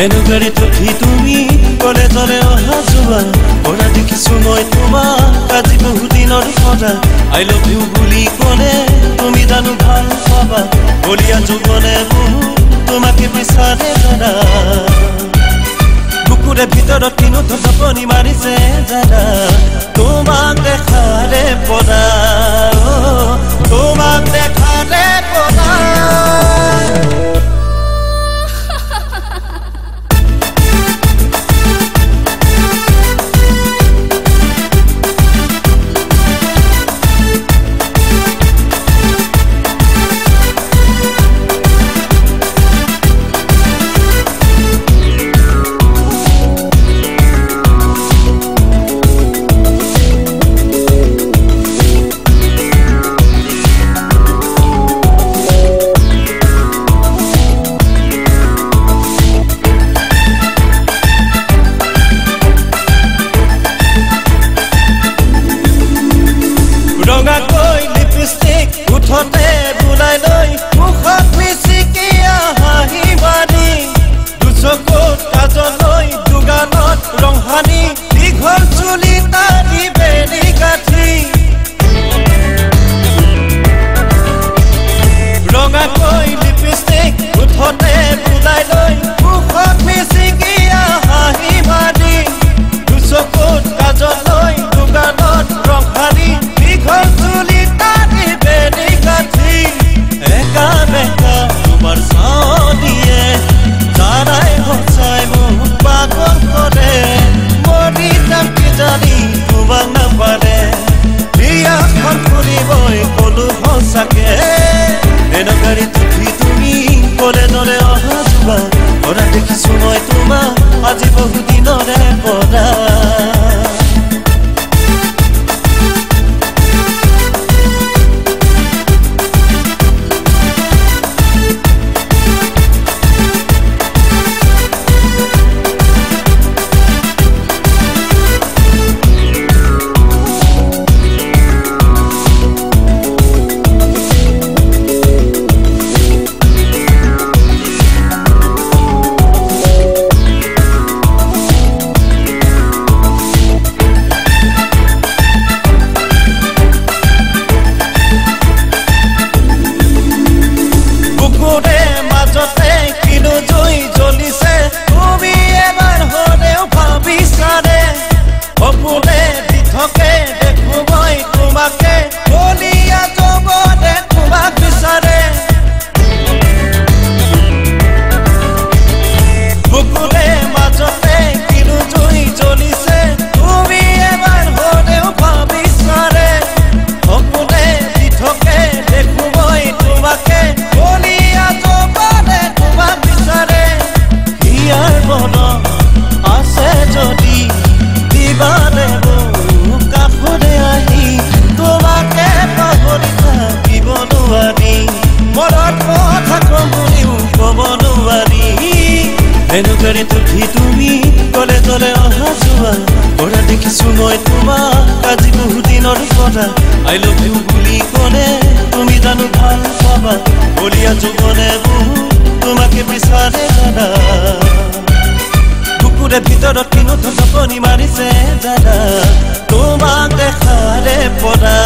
এনেদৰেতো তুমি কলেজলে অহা যোৱা কৰা দেখিছো মই তোমাক আজি বহু দিনৰ পৰা আই লাভ ইউ বুলি ক'লে তুমি জানো ভাল পাবা বলিয়া যৌৱনে বহু তোমাকে বিচাৰে জানা বুকুৰে ভিতৰত কিনো টোপনি মাৰিছে জানা তোমাক দেখাৰে পৰা তোমাক দেখাৰে পৰা ৰঙা কৈ লিপষ্টিক উঠতে বুলাই লৈ মুখত মিচিকিয়া হাঁহি মাৰি দুচকুত কাজল লৈ দুগালত ৰং সানি দীঘল চুলি তাৰি বেনি গাঁঠি ৰঙা কৈ লিপষ্টিক উঠতে বুলাই লৈ মুখত মিচিকিয়া হাঁহি মাৰি দুচকুত কাজল লৈ দুগালত ৰং সানি দীঘল চুলি তাৰি বেনি গাঁঠি একা বেকা তোমাৰ চাৱনিয়ে জানাই সঁচাই মোক পাগল কৰে মৰি যাম কিজানি তোমাক নাপাৰে বিয়াখন ফুৰিবই ক'লো সঁচাকে এনেদৰে তুমি কলেজলে অহা যোৱা কৰা দেখিছো মই তোমাক আজি বহু দিনৰে পৰা এনেদৰে তুমি কলেজলে অহা যোৱা কৰা দেখিছো মই তোমাক আজি বহু দিনৰ পৰা আই লাভ ইউ বুলি ক'লে তুমি জানো ভাল পাবা বলিয়া যৌৱনে বহু তোমাকে বিচাৰে জানা বুকুৰে ভিতৰত কিনো টোপনি মাৰিছে জানা তোমাক দেখাৰে পৰা